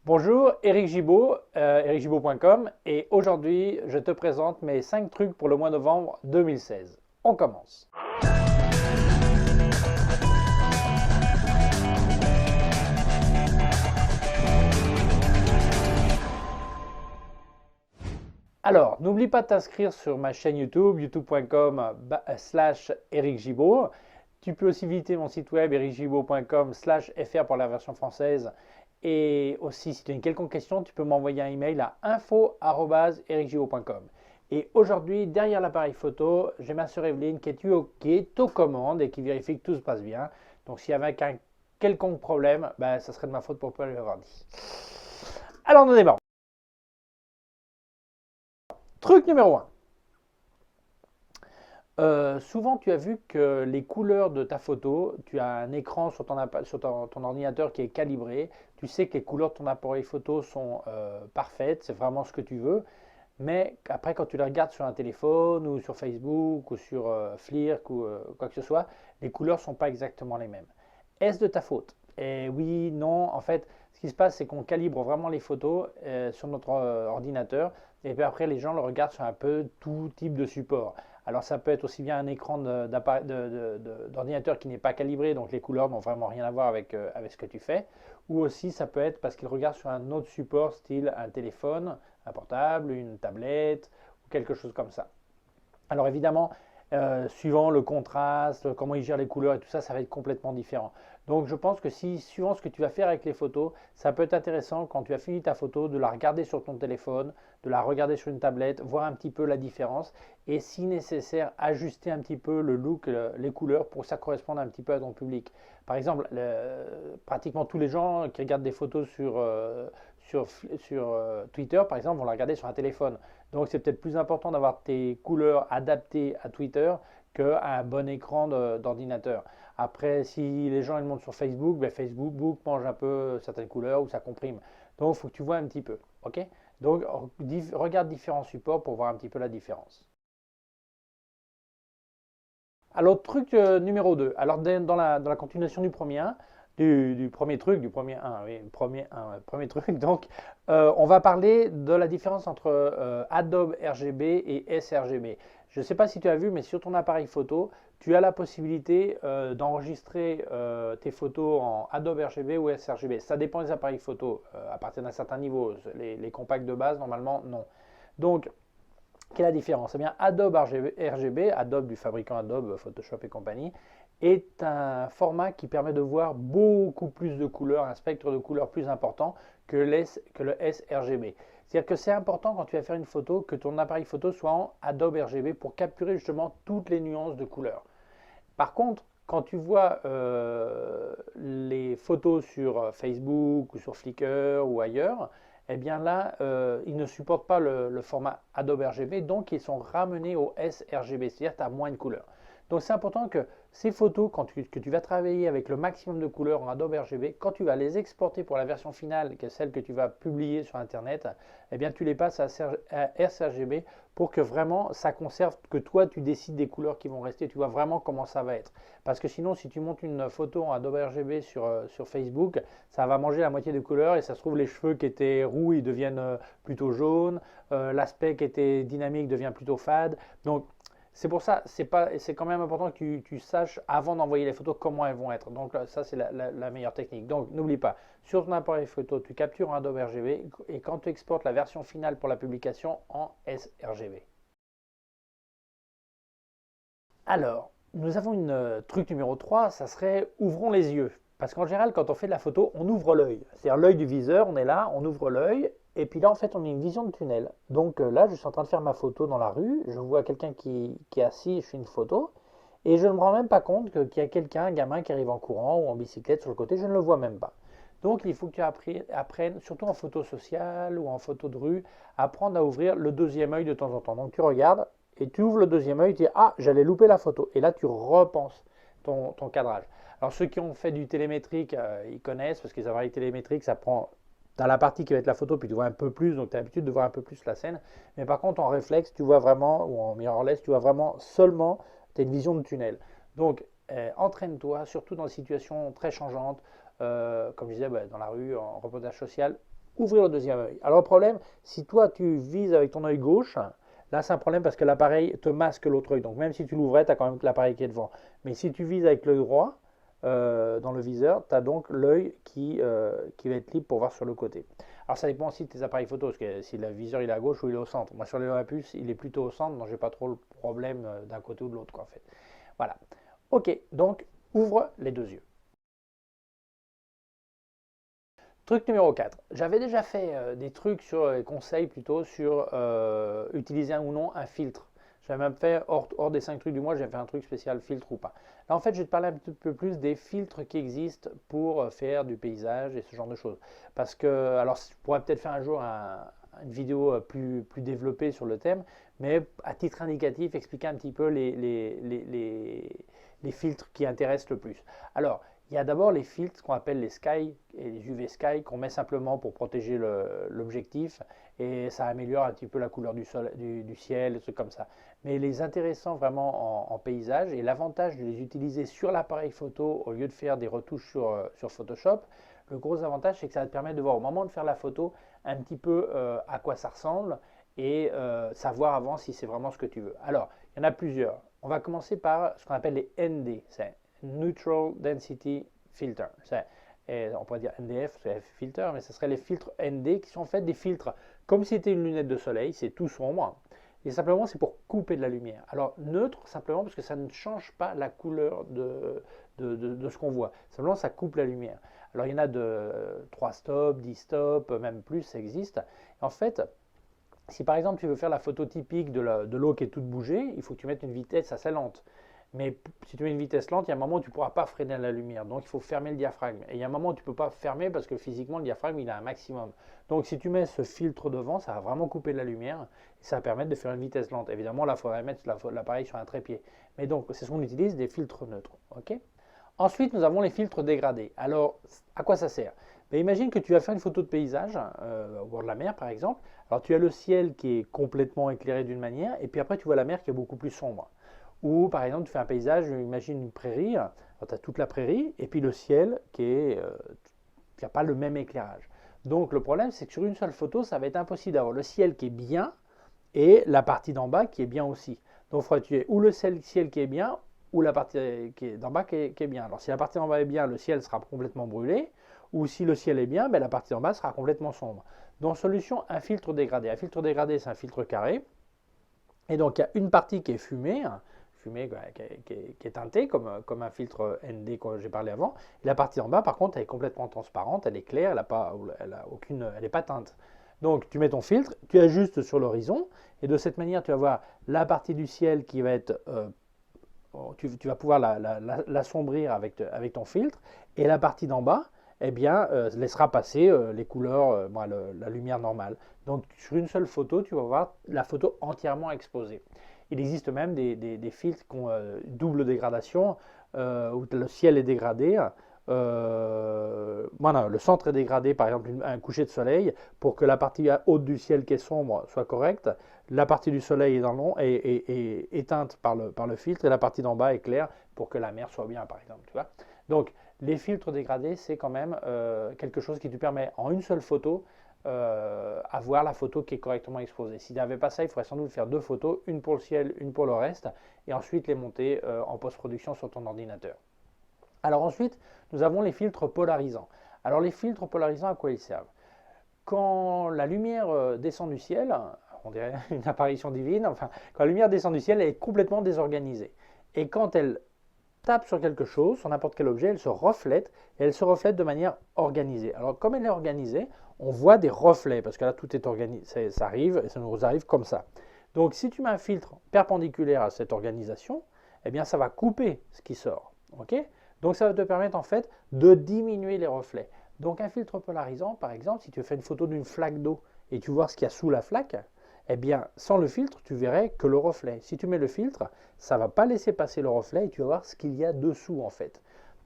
Bonjour, Eric Gibaud, ericgibaud.com et aujourd'hui je te présente mes 5 trucs pour le mois de novembre 2016. On commence. Alors, n'oublie pas de t'inscrire sur ma chaîne YouTube, youtube.com/Eric Gibaud. Tu peux aussi visiter mon site web ericgibaud.com/fr pour la version française. Et aussi, si tu as une quelconque question, tu peux m'envoyer un email à info@ericgibaud.com. Et aujourd'hui, derrière l'appareil photo, j'ai ma sœur Evelyne qui est aux commandes et qui vérifie que tout se passe bien. Donc, s'il y avait un quelconque problème, ça serait de ma faute pour ne pas lui avoir dit. Alors, on démarre. Truc numéro 1. Souvent, tu as vu que les couleurs de ta photo, tu as un écran sur ton ordinateur qui est calibré. Tu sais que les couleurs de ton appareil photo sont parfaites, c'est vraiment ce que tu veux. Mais après, quand tu les regardes sur un téléphone ou sur Facebook ou sur Flickr ou quoi que ce soit, les couleurs ne sont pas exactement les mêmes. Est-ce de ta faute? Et oui, non. En fait, ce qui se passe, c'est qu'on calibre vraiment les photos sur notre ordinateur. Et puis après, les gens le regardent sur un peu tout type de support. Alors, ça peut être aussi bien un écran d'ordinateur qui n'est pas calibré, donc les couleurs n'ont vraiment rien à voir avec ce que tu fais. Ou aussi, ça peut être parce qu'ils regardent sur un autre support, style un téléphone, un portable, une tablette ou quelque chose comme ça. Alors évidemment, suivant le contraste, comment il gère les couleurs et tout ça, ça va être complètement différent. Donc je pense que si, suivant ce que tu vas faire avec les photos, ça peut être intéressant quand tu as fini ta photo de la regarder sur ton téléphone, de la regarder sur une tablette, voir un petit peu la différence et si nécessaire, ajuster un petit peu le look, les couleurs pour que ça corresponde un petit peu à ton public. Par exemple, pratiquement tous les gens qui regardent des photos sur Twitter, par exemple, vont la regarder sur un téléphone. Donc c'est peut-être plus important d'avoir tes couleurs adaptées à Twitter qu'à un bon écran d'ordinateur. Après, si les gens ils montent sur Facebook, Facebook mange un peu certaines couleurs ou ça comprime. Donc il faut que tu vois un petit peu. Ok? Donc regarde différents supports pour voir un petit peu la différence. Alors, truc numéro 2. Alors, dans la continuation du premier 1, du premier truc, du premier 1, oui, premier truc, donc, on va parler de la différence entre Adobe RGB et sRGB. Je ne sais pas si tu as vu, mais sur ton appareil photo, tu as la possibilité d'enregistrer tes photos en Adobe RGB ou sRGB. Ça dépend des appareils photo. À partir d'un certain niveau, les compacts de base, normalement, non. Donc, quelle est la différence? Eh bien, Adobe RGB, Adobe du fabricant Adobe, Photoshop et compagnie, est un format qui permet de voir beaucoup plus de couleurs, un spectre de couleurs plus important que le sRGB. C'est-à-dire que c'est important quand tu vas faire une photo que ton appareil photo soit en Adobe RGB pour capturer justement toutes les nuances de couleurs. Par contre, quand tu vois les photos sur Facebook ou sur Flickr ou ailleurs, eh bien là, ils ne supportent pas le format Adobe RGB, donc ils sont ramenés au sRGB, c'est-à-dire que tu as moins de couleurs. Donc c'est important que ces photos, que tu vas travailler avec le maximum de couleurs en Adobe RGB, quand tu vas les exporter pour la version finale, qui est celle que tu vas publier sur Internet, eh bien tu les passes à sRGB pour que vraiment ça conserve, que toi tu décides des couleurs qui vont rester, tu vois vraiment comment ça va être. Parce que sinon, si tu montes une photo en Adobe RGB sur Facebook, ça va manger la moitié des couleurs et ça se trouve les cheveux qui étaient roux, ils deviennent plutôt jaunes, l'aspect qui était dynamique devient plutôt fade. Donc c'est pour ça, c'est quand même important que tu saches avant d'envoyer les photos comment elles vont être. Donc ça, c'est la meilleure technique. Donc n'oublie pas, sur ton appareil photo, tu captures en Adobe RGB et quand tu exportes la version finale pour la publication en sRGB. Alors, nous avons une truc numéro 3, ça serait ouvrons les yeux. Parce qu'en général, quand on fait de la photo, on ouvre l'œil. C'est-à-dire l'œil du viseur, on est là, on ouvre l'œil, et puis là, en fait, on a une vision de tunnel. Donc là, je suis en train de faire ma photo dans la rue, je vois quelqu'un qui est assis, je fais une photo, et je ne me rends même pas compte qu'il y a quelqu'un, un gamin qui arrive en courant ou en bicyclette sur le côté, je ne le vois même pas. Donc il faut que tu apprennes, surtout en photo sociale ou en photo de rue, apprendre à ouvrir le deuxième œil de temps en temps. Donc tu regardes et tu ouvres le deuxième œil, tu dis ah j'allais louper la photo. Et là tu repenses ton cadrage. Alors ceux qui ont fait du télémétrique, ils connaissent parce que les appareils télémétriques, ça prend dans la partie qui va être la photo, puis tu vois un peu plus, donc tu as l'habitude de voir un peu plus la scène. Mais par contre en réflexe, tu vois vraiment, ou en mirrorless, tu vois vraiment seulement, tu as une vision de tunnel. Donc entraîne-toi, surtout dans des situations très changeantes, comme je disais, dans la rue, en reportage social, ouvrir le deuxième œil. Alors le problème, si toi tu vises avec ton œil gauche, là c'est un problème parce que l'appareil te masque l'autre œil. Donc même si tu l'ouvrais, tu as quand même l'appareil qui est devant. Mais si tu vises avec l'œil droit, dans le viseur, tu as donc l'œil qui va être libre pour voir sur le côté. Alors ça dépend aussi de tes appareils photo, parce que si le viseur il est à gauche ou il est au centre. Moi sur les Olympus, il est plutôt au centre, donc j'ai pas trop le problème d'un côté ou de l'autre quoi en fait. Voilà. Ok, donc ouvre les deux yeux. Truc numéro 4. J'avais déjà fait des trucs sur les conseils plutôt sur utiliser ou non un filtre. J'avais même fait hors des 5 trucs du mois, j'ai fait un truc spécial filtre ou pas. Là en fait je vais te parler un petit peu plus des filtres qui existent pour faire du paysage et ce genre de choses. Parce que, alors je pourrais peut-être faire un jour une vidéo plus développée sur le thème, mais à titre indicatif expliquer un petit peu les filtres qui intéressent le plus. Alors il y a d'abord les filtres qu'on appelle les sky et les UV sky qu'on met simplement pour protéger l'objectif et ça améliore un petit peu la couleur du ciel, des trucs comme ça. Mais les intéressants vraiment en paysage et l'avantage de les utiliser sur l'appareil photo au lieu de faire des retouches sur Photoshop, le gros avantage c'est que ça va te permettre de voir au moment de faire la photo un petit peu à quoi ça ressemble et savoir avant si c'est vraiment ce que tu veux. Alors, il y en a plusieurs. On va commencer par ce qu'on appelle les ND, c'est Neutral Density Filter. On pourrait dire NDF, c'est filter, mais ce serait les filtres ND qui sont en fait des filtres comme si c'était une lunette de soleil, c'est tout sombre. Et simplement, c'est pour couper de la lumière. Alors, neutre, simplement parce que ça ne change pas la couleur de ce qu'on voit. Simplement, ça coupe la lumière. Alors, il y en a de 3 stops, 10 stops, même plus, ça existe. En fait, si par exemple tu veux faire la photo typique de l'eau qui est toute bougée, il faut que tu mettes une vitesse assez lente. Mais si tu mets une vitesse lente, il y a un moment où tu ne pourras pas freiner la lumière. Donc il faut fermer le diaphragme. Et il y a un moment où tu ne peux pas fermer parce que physiquement le diaphragme il a un maximum. Donc si tu mets ce filtre devant, ça va vraiment couper la lumière et ça va permettre de faire une vitesse lente. Évidemment, là il faudrait mettre l'appareil sur un trépied. Mais donc c'est ce qu'on utilise, des filtres neutres. Ok. Ensuite, nous avons les filtres dégradés. Alors, à quoi ça sert? Ben, imagine que tu vas faire une photo de paysage, au bord de la mer par exemple. Alors, tu as le ciel qui est complètement éclairé d'une manière, et puis après, tu vois la mer qui est beaucoup plus sombre. Ou par exemple, tu fais un paysage, imagine une prairie, tu as toute la prairie, et puis le ciel qui n'a pas le même éclairage. Donc, le problème, c'est que sur une seule photo, ça va être impossible d'avoir le ciel qui est bien et la partie d'en bas qui est bien aussi. Donc, il faudrait que tu aies ou le ciel qui est bien, ou la partie qui est d'en bas qui est bien. Alors si la partie d'en bas est bien, le ciel sera complètement brûlé, ou si le ciel est bien, ben, la partie d'en bas sera complètement sombre. Donc solution, un filtre dégradé. Un filtre dégradé, c'est un filtre carré, et donc il y a une partie qui est fumée, qui est teintée comme un filtre ND que j'ai parlé avant, et la partie en bas par contre elle est complètement transparente, elle est claire, elle n'est pas teinte. Donc tu mets ton filtre, tu ajustes sur l'horizon, et de cette manière tu vas voir la partie du ciel qui va être tu vas pouvoir l'assombrir avec ton filtre, et la partie d'en bas, eh bien, laissera passer les couleurs, la lumière normale. Donc sur une seule photo, tu vas voir la photo entièrement exposée. Il existe même des filtres qui ont double dégradation, où le ciel est dégradé. Voilà, le centre est dégradé, par exemple un coucher de soleil, pour que la partie haute du ciel qui est sombre soit correcte. La partie du soleil est éteinte par le filtre et la partie d'en bas est claire pour que la mer soit bien, par exemple. Tu vois. Donc, les filtres dégradés, c'est quand même quelque chose qui te permet en une seule photo avoir la photo qui est correctement exposée. S'il n'y avait pas ça, il faudrait sans doute faire deux photos, une pour le ciel, une pour le reste, et ensuite les monter en post-production sur ton ordinateur. Alors ensuite, nous avons les filtres polarisants. Alors les filtres polarisants, à quoi ils servent? Quand la lumière descend du ciel, on dirait une apparition divine, enfin, quand la lumière descend du ciel, elle est complètement désorganisée. Et quand elle tape sur quelque chose, sur n'importe quel objet, elle se reflète, et elle se reflète de manière organisée. Alors comme elle est organisée, on voit des reflets, parce que là tout est organisé, ça arrive, et ça nous arrive comme ça. Donc si tu mets un filtre perpendiculaire à cette organisation, eh bien ça va couper ce qui sort. Ok. Donc ça va te permettre en fait de diminuer les reflets. Donc un filtre polarisant, par exemple, si tu fais une photo d'une flaque d'eau et tu vois ce qu'il y a sous la flaque, eh bien sans le filtre, tu verrais que le reflet. Si tu mets le filtre, ça ne va pas laisser passer le reflet et tu vas voir ce qu'il y a dessous en fait.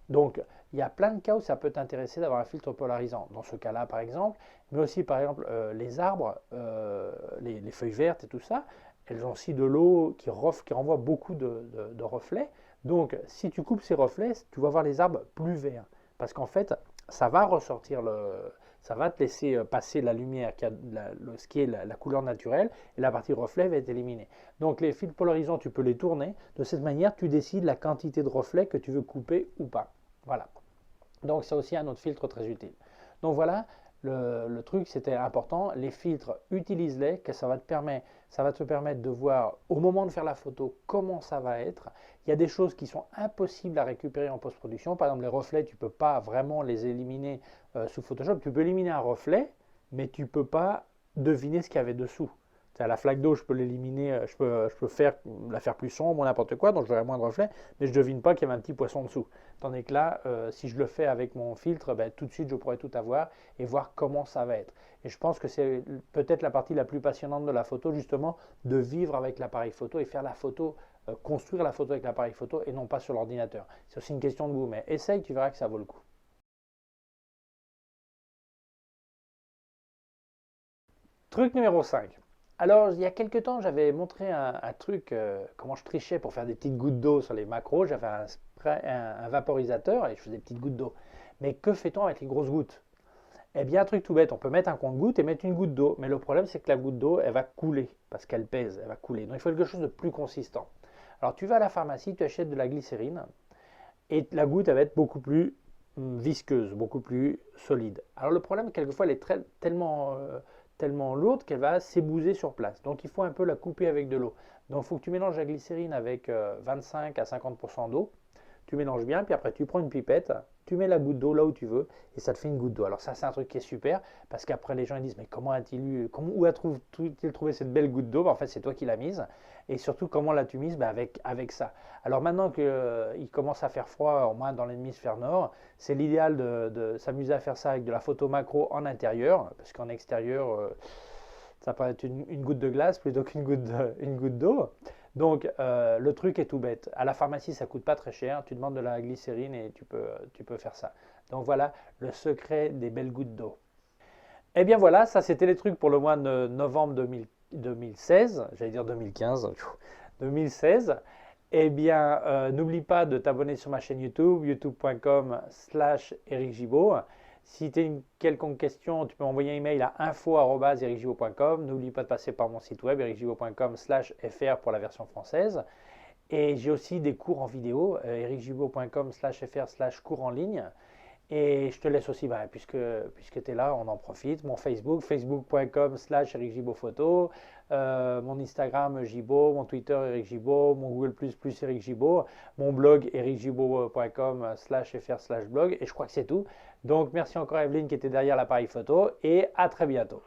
Donc il y a plein de cas où ça peut t'intéresser d'avoir un filtre polarisant. Dans ce cas-là par exemple, mais aussi par exemple les arbres, les feuilles vertes et tout ça, elles ont aussi de l'eau qui renvoie beaucoup de reflets. Donc, si tu coupes ces reflets, tu vas voir les arbres plus verts. Parce qu'en fait, ça va ressortir ça va te laisser passer la lumière, ce qui est la couleur naturelle, et la partie reflet va être éliminée. Donc les filtres polarisants, tu peux les tourner. De cette manière, tu décides la quantité de reflets que tu veux couper ou pas. Voilà. Donc c'est aussi un autre filtre très utile. Donc voilà, le truc c'était important. Les filtres, utilise-les, que ça va te permettre de voir au moment de faire la photo comment ça va être. Il y a des choses qui sont impossibles à récupérer en post-production. Par exemple, les reflets, tu ne peux pas vraiment les éliminer sous Photoshop. Tu peux éliminer un reflet, mais tu ne peux pas deviner ce qu'il y avait dessous. La flaque d'eau, je peux l'éliminer, je peux la faire plus sombre ou n'importe quoi, donc j'aurai moins de reflets, mais je ne devine pas qu'il y avait un petit poisson dessous. Tandis que là, si je le fais avec mon filtre, ben, tout de suite, je pourrais tout avoir et voir comment ça va être. Et je pense que c'est peut-être la partie la plus passionnante de la photo, justement, de vivre avec l'appareil photo et faire la photo, construire la photo avec l'appareil photo et non pas sur l'ordinateur. C'est aussi une question de goût, mais essaye, tu verras que ça vaut le coup. Truc numéro 5. Alors, il y a quelques temps, j'avais montré un truc, comment je trichais pour faire des petites gouttes d'eau sur les macros. J'avais un vaporisateur et je faisais des petites gouttes d'eau. Mais que fait-on avec les grosses gouttes? Eh bien, un truc tout bête, on peut mettre un compte-goutte et mettre une goutte d'eau. Mais le problème, c'est que la goutte d'eau, elle va couler parce qu'elle pèse, elle va couler. Donc, il faut quelque chose de plus consistant. Alors, tu vas à la pharmacie, tu achètes de la glycérine et la goutte, elle va être beaucoup plus visqueuse, beaucoup plus solide. Alors, le problème, quelquefois, elle est tellement lourde qu'elle va s'ébouser sur place. Donc il faut un peu la couper avec de l'eau. Donc il faut que tu mélanges la glycérine avec 25 à 50% d'eau. Tu mélanges bien, puis après tu prends une pipette, tu mets la goutte d'eau là où tu veux, et ça te fait une goutte d'eau. Alors ça c'est un truc qui est super, parce qu'après les gens ils disent mais comment a-t-il eu, où a-t-il trouvé cette belle goutte d'eau? En fait c'est toi qui l'as mise, et surtout comment l'as-tu mise? Avec ça. Alors maintenant qu'il commence à faire froid, au moins dans l'hémisphère nord, c'est l'idéal de s'amuser à faire ça avec de la photo macro en intérieur, parce qu'en extérieur, ça peut être une goutte de glace plutôt qu'une goutte d'eau. Donc le truc est tout bête. À la pharmacie, ça coûte pas très cher. Tu demandes de la glycérine et tu peux faire ça. Donc voilà le secret des belles gouttes d'eau. Et bien voilà, ça c'était les trucs pour le mois de novembre 2016. J'allais dire 2015. 2016. Eh bien, n'oublie pas de t'abonner sur ma chaîne YouTube, youtube.com/Eric Gibaud. Si tu as une quelconque question, tu peux m'envoyer un email à info@ericgibaud.com. N'oublie pas de passer par mon site web, ericgibaud.com/fr pour la version française. Et j'ai aussi des cours en vidéo, ericgibaud.com/fr/cours en ligne. Et je te laisse aussi, puisque tu es là, on en profite, mon Facebook, facebook.com/Eric Gibaud photo, mon Instagram Gibaud, mon Twitter Eric Gibaud, mon Google++ Eric Gibaud, mon blog ericgibaud.com/fr/blog, et je crois que c'est tout. Donc merci encore Evelyne qui était derrière l'appareil photo, et à très bientôt.